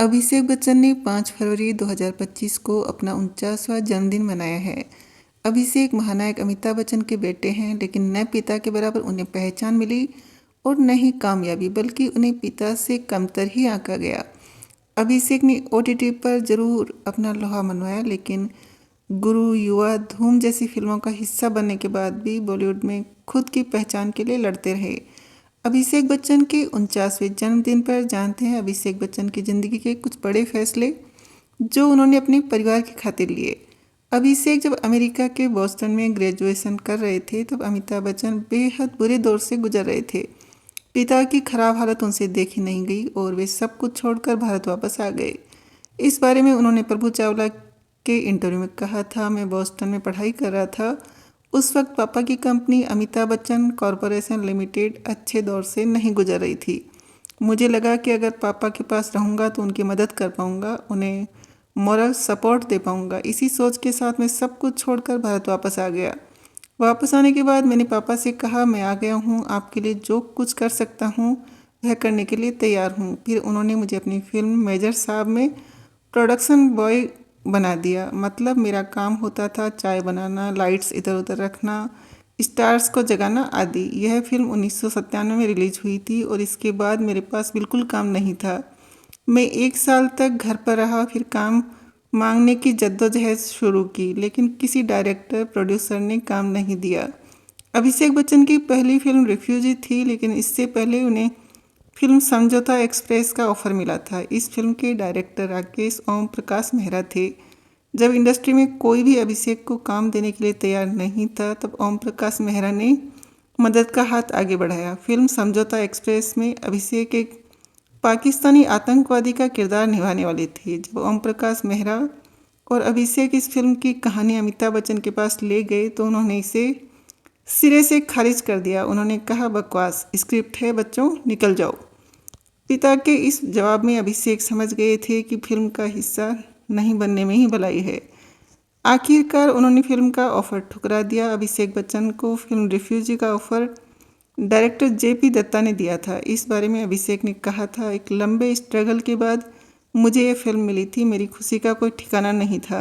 अभिषेक बच्चन ने 5 फरवरी 2025 को अपना 49वां जन्मदिन मनाया है। अभिषेक महानायक अमिताभ बच्चन के बेटे हैं, लेकिन न पिता के बराबर उन्हें पहचान मिली और न ही कामयाबी, बल्कि उन्हें पिता से कमतर ही आंका गया। अभिषेक ने OTT पर जरूर अपना लोहा मनवाया, लेकिन गुरु, युवा, धूम जैसी फिल्मों का हिस्सा बनने के बाद भी बॉलीवुड में खुद की पहचान के लिए लड़ते रहे। अभिषेक बच्चन के 49वें जन्मदिन पर जानते हैं अभिषेक बच्चन की ज़िंदगी के कुछ बड़े फैसले जो उन्होंने अपने परिवार की खातिर लिए। अभिषेक जब अमेरिका के बोस्टन में ग्रेजुएशन कर रहे थे, तब अमिताभ बच्चन बेहद बुरे दौर से गुजर रहे थे। पिता की खराब हालत उनसे देखी नहीं गई और वे सब कुछ छोड़कर भारत वापस आ गए। इस बारे में उन्होंने प्रभु चावला के इंटरव्यू में कहा था, मैं बोस्टन में पढ़ाई कर रहा था। उस वक्त पापा की company Amitabh Bachchan corporation limited अच्छे दौर से नहीं गुजर रही थी। मुझे लगा कि अगर पापा के पास रहूँगा तो उनकी मदद कर पाऊँगा, उन्हें मॉरल सपोर्ट दे पाऊँगा। इसी सोच के साथ मैं सब कुछ छोड़कर भारत वापस आ गया। वापस आने के बाद मैंने पापा से कहा, मैं आ गया हूँ, आपके लिए जो कुछ कर सकता हूँ वह करने के लिए तैयार हूँ। फिर उन्होंने मुझे अपनी फिल्म मेजर साहब में प्रोडक्शन बॉय बना दिया। मतलब मेरा काम होता था चाय बनाना, लाइट्स इधर उधर रखना, स्टार्स को जगाना आदि। यह फिल्म 1997 में रिलीज हुई थी और इसके बाद मेरे पास बिल्कुल काम नहीं था। मैं 1 साल तक घर पर रहा, फिर काम मांगने की जद्दोजहद शुरू की, लेकिन किसी डायरेक्टर प्रोड्यूसर ने काम नहीं दिया। अभिषेक बच्चन की पहली फिल्म रिफ्यूजी थी, लेकिन इससे पहले उन्हें फिल्म समझौता एक्सप्रेस का ऑफर मिला था। इस फिल्म के डायरेक्टर राकेश ओम प्रकाश मेहरा थे। जब इंडस्ट्री में कोई भी अभिषेक को काम देने के लिए तैयार नहीं था, तब ओम प्रकाश मेहरा ने मदद का हाथ आगे बढ़ाया। फिल्म समझौता एक्सप्रेस में अभिषेक एक पाकिस्तानी आतंकवादी का किरदार निभाने वाले थे। जब ओम प्रकाश मेहरा और अभिषेक इस फिल्म की कहानी अमिताभ बच्चन के पास ले गए तो उन्होंने इसे सिरे से खारिज कर दिया। उन्होंने कहा, बकवास स्क्रिप्ट है बच्चों, निकल जाओ। पिता के इस जवाब में अभिषेक समझ गए थे कि फिल्म का हिस्सा नहीं बनने में ही भलाई है। आखिरकार उन्होंने फिल्म का ऑफर ठुकरा दिया। अभिषेक बच्चन को फिल्म रिफ्यूजी का ऑफर डायरेक्टर JP दत्ता ने दिया था। इस बारे में अभिषेक ने कहा था, एक लंबे स्ट्रगल के बाद मुझे ये फिल्म मिली थी। मेरी खुशी का कोई ठिकाना नहीं था।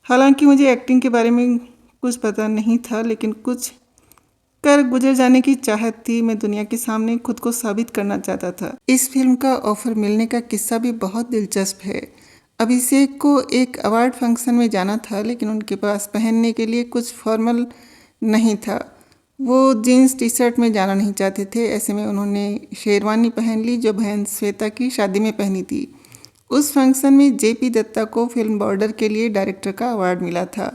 हालांकि मुझे एक्टिंग के बारे में कुछ पता नहीं था, लेकिन कुछ कर गुजर जाने की चाहत थी। मैं दुनिया के सामने खुद को साबित करना चाहता था। इस फिल्म का ऑफर मिलने का किस्सा भी बहुत दिलचस्प है। अभिषेक को एक अवार्ड फंक्शन में जाना था, लेकिन उनके पास पहनने के लिए कुछ फॉर्मल नहीं था। वो जीन्स टी शर्ट में जाना नहीं चाहते थे। ऐसे में उन्होंने शेरवानी पहन ली जो बहन श्वेता की शादी में पहनी थी। उस फंक्शन में JP दत्ता को फिल्म बॉर्डर के लिए डायरेक्टर का अवार्ड मिला था।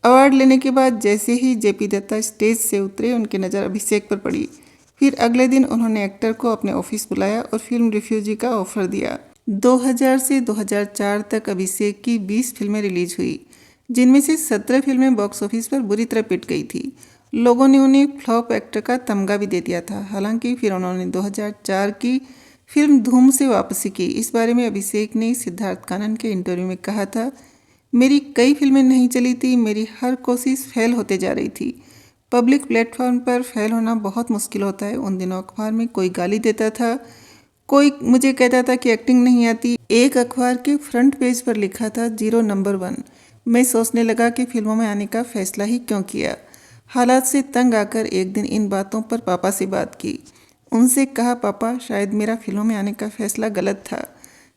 अवार्ड लेने के बाद जैसे ही JP दत्ता स्टेज से उतरे, उनकी नज़र अभिषेक पर पड़ी। फिर अगले दिन उन्होंने एक्टर को अपने ऑफिस बुलाया और फिल्म रिफ्यूजी का ऑफर दिया। 2000 से 2004 तक अभिषेक की 20 फिल्में रिलीज हुई, जिनमें से 17 फिल्में बॉक्स ऑफिस पर बुरी तरह पिट गई थी। लोगों ने उन्हें फ्लॉप एक्टर का तमगा भी दे दिया था। हालांकि फिर उन्होंने 2004 की फिल्म धूम से वापसी की। इस बारे में अभिषेक ने सिद्धार्थ कानन के इंटरव्यू में कहा था, मेरी कई फिल्में नहीं चली थी, मेरी हर कोशिश फेल होते जा रही थी। पब्लिक प्लेटफॉर्म पर फेल होना बहुत मुश्किल होता है। उन दिनों अखबार में कोई गाली देता था, कोई मुझे कहता था कि एक्टिंग नहीं आती। एक अखबार के फ्रंट पेज पर लिखा था 0 नंबर 1। मैं सोचने लगा कि फिल्मों में आने का फैसला ही क्यों किया। हालात से तंग आकर एक दिन इन बातों पर पापा से बात की। उनसे कहा, पापा शायद मेरा फिल्मों में आने का फैसला गलत था।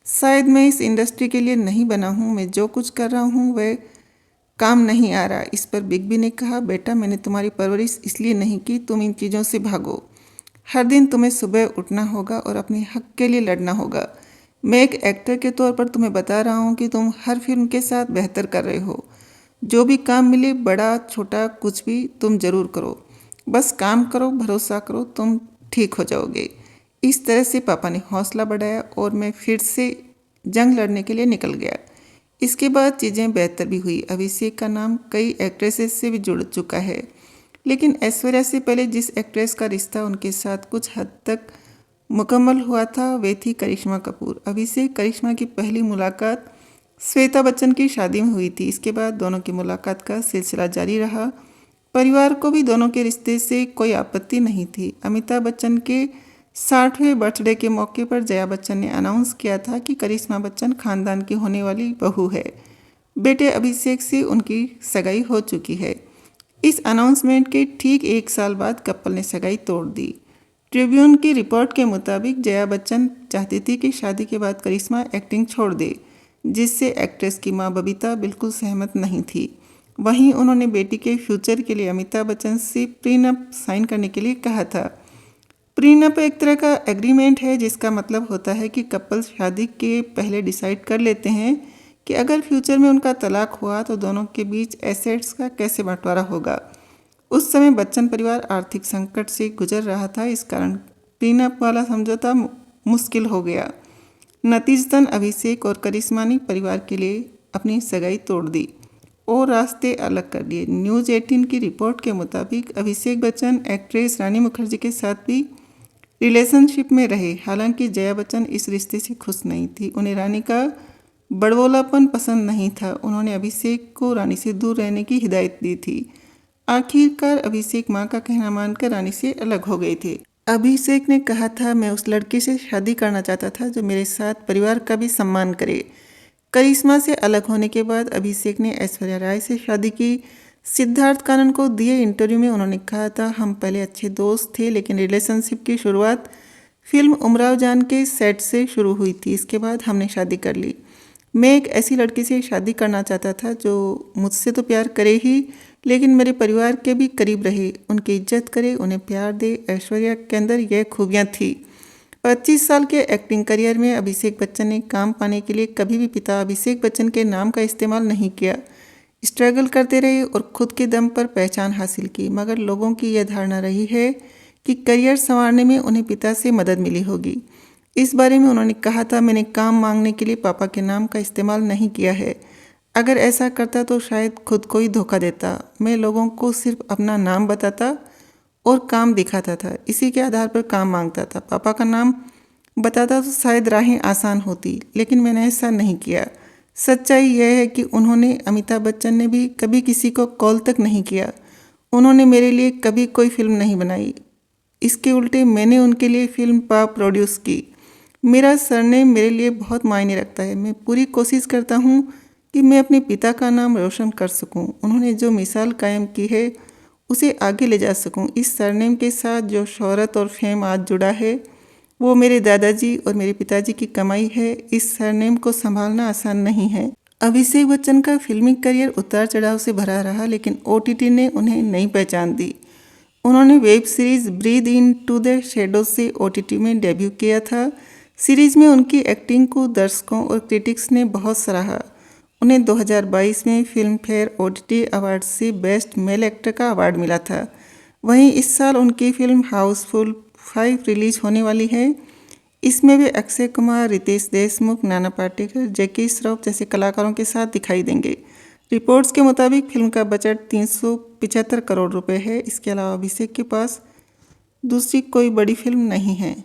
शायद मैं इस इंडस्ट्री के लिए नहीं बना हूँ। मैं जो कुछ कर रहा हूँ वह काम नहीं आ रहा। इस पर बिग बी ने कहा, बेटा मैंने तुम्हारी परवरिश इसलिए नहीं की, तुम इन चीज़ों से भागो। हर दिन तुम्हें सुबह उठना होगा और अपने हक के लिए लड़ना होगा। मैं एक एक्टर के तौर पर तुम्हें बता रहा हूँ कि तुम हर फिल्म के साथ बेहतर कर रहे हो। जो भी काम मिले, बड़ा छोटा कुछ भी, तुम जरूर करो। बस काम करो, भरोसा करो, तुम ठीक हो जाओगे। इस तरह से पापा ने हौसला बढ़ाया और मैं फिर से जंग लड़ने के लिए निकल गया। इसके बाद चीज़ें बेहतर भी हुई। अभिषेक का नाम कई एक्ट्रेसेस से भी जुड़ चुका है, लेकिन ऐश्वर्या से पहले जिस एक्ट्रेस का रिश्ता उनके साथ कुछ हद तक मुकम्मल हुआ था वे थी करिश्मा कपूर। अभिषेक करिश्मा की पहली मुलाकात श्वेता बच्चन की शादी में हुई थी। इसके बाद दोनों की मुलाकात का सिलसिला जारी रहा। परिवार को भी दोनों के रिश्ते से कोई आपत्ति नहीं थी। अमिताभ बच्चन के 60वें बर्थडे के मौके पर जया बच्चन ने अनाउंस किया था कि करिश्मा बच्चन खानदान की होने वाली बहू है। बेटे अभिषेक से उनकी सगाई हो चुकी है। इस अनाउंसमेंट के ठीक 1 साल बाद कपल ने सगाई तोड़ दी। ट्रिब्यून की रिपोर्ट के मुताबिक जया बच्चन चाहती थी कि शादी के बाद करिश्मा एक्टिंग छोड़ दे, जिससे एक्ट्रेस की मां बबीता बिल्कुल सहमत नहीं थी। वहीं उन्होंने बेटी के फ्यूचर के लिए अमिताभ बच्चन से प्रीनअप साइन करने के लिए कहा था। प्रीनअप एक तरह का एग्रीमेंट है जिसका मतलब होता है कि कपल्स शादी के पहले डिसाइड कर लेते हैं कि अगर फ्यूचर में उनका तलाक हुआ तो दोनों के बीच एसेट्स का कैसे बंटवारा होगा। उस समय बच्चन परिवार आर्थिक संकट से गुजर रहा था, इस कारण प्रीनअप वाला समझौता मुश्किल हो गया। नतीजतन अभिषेक और करिश्मा ने परिवार के लिए अपनी सगाई तोड़ दी और रास्ते अलग कर लिए। न्यूज़ 18 की रिपोर्ट के मुताबिक अभिषेक बच्चन एक्ट्रेस रानी मुखर्जी के साथ भी रिलेशनशिप में रहे। हालांकि जया बच्चन इस रिश्ते से खुश नहीं थी। उन्हें रानी का बड़बोलापन पसंद नहीं था। उन्होंने अभिषेक को रानी से दूर रहने की हिदायत दी थी। आखिरकार अभिषेक मां का कहना मानकर रानी से अलग हो गए थे। अभिषेक ने कहा था, मैं उस लड़के से शादी करना चाहता था जो मेरे साथ परिवार का भी सम्मान करे। करिश्मा से अलग होने के बाद अभिषेक ने ऐश्वर्या राय से शादी की। सिद्धार्थ कानन को दिए इंटरव्यू में उन्होंने कहा था, हम पहले अच्छे दोस्त थे लेकिन रिलेशनशिप की शुरुआत फिल्म उमराव जान के सेट से शुरू हुई थी। इसके बाद हमने शादी कर ली। मैं एक ऐसी लड़की से शादी करना चाहता था जो मुझसे तो प्यार करे ही लेकिन मेरे परिवार के भी करीब रहे, उनकी इज्जत करे, उन्हें प्यार दे। ऐश्वर्या के अंदर यह खूबियाँ थी। 25 साल के एक्टिंग करियर में अभिषेक बच्चन ने काम पाने के लिए कभी भी पिता अभिषेक बच्चन के नाम का इस्तेमाल नहीं किया। स्ट्रगल करते रहे और खुद के दम पर पहचान हासिल की, मगर लोगों की यह धारणा रही है कि करियर संवारने में उन्हें पिता से मदद मिली होगी। इस बारे में उन्होंने कहा था, मैंने काम मांगने के लिए पापा के नाम का इस्तेमाल नहीं किया है। अगर ऐसा करता तो शायद खुद को ही धोखा देता। मैं लोगों को सिर्फ अपना नाम बताता और काम दिखाता था, इसी के आधार पर काम मांगता था। पापा का नाम बताता तो शायद राहें आसान होती, लेकिन मैंने ऐसा नहीं किया। सच्चाई यह है कि उन्होंने, अमिताभ बच्चन ने भी कभी किसी को कॉल तक नहीं किया। उन्होंने मेरे लिए कभी कोई फिल्म नहीं बनाई। इसके उल्टे मैंने उनके लिए फिल्म प्रोड्यूस की। मेरा सरनेम मेरे लिए बहुत मायने रखता है। मैं पूरी कोशिश करता हूँ कि मैं अपने पिता का नाम रोशन कर सकूँ। उन्होंने जो मिसाल कायम की है उसे आगे ले जा सकूं। इस सरनेम के साथ जो शोहरत और फेम आज जुड़ा है वो मेरे दादाजी और मेरे पिताजी की कमाई है। इस सरनेम को संभालना आसान नहीं है। अभिषेक बच्चन का फिल्मी करियर उतार चढ़ाव से भरा रहा, लेकिन OTT ने उन्हें नई पहचान दी। उन्होंने web series breathe into the shadows से OTT में डेब्यू किया था। सीरीज में उनकी एक्टिंग को दर्शकों और क्रिटिक्स ने बहुत सराहा। उन्हें 2022 में फिल्म फेयर OTT अवार्ड से बेस्ट मेल एक्टर का अवार्ड मिला था। वहीं इस साल उनकी फिल्म हाउसफुल 5 रिलीज होने वाली है। इसमें वे अक्षय कुमार, रितेश देशमुख, नाना पाटेकर, जैकी श्रॉफ जैसे कलाकारों के साथ दिखाई देंगे। रिपोर्ट्स के मुताबिक फिल्म का बजट 375 करोड़ रुपए है। इसके अलावा अभिषेक के पास दूसरी कोई बड़ी फिल्म नहीं है।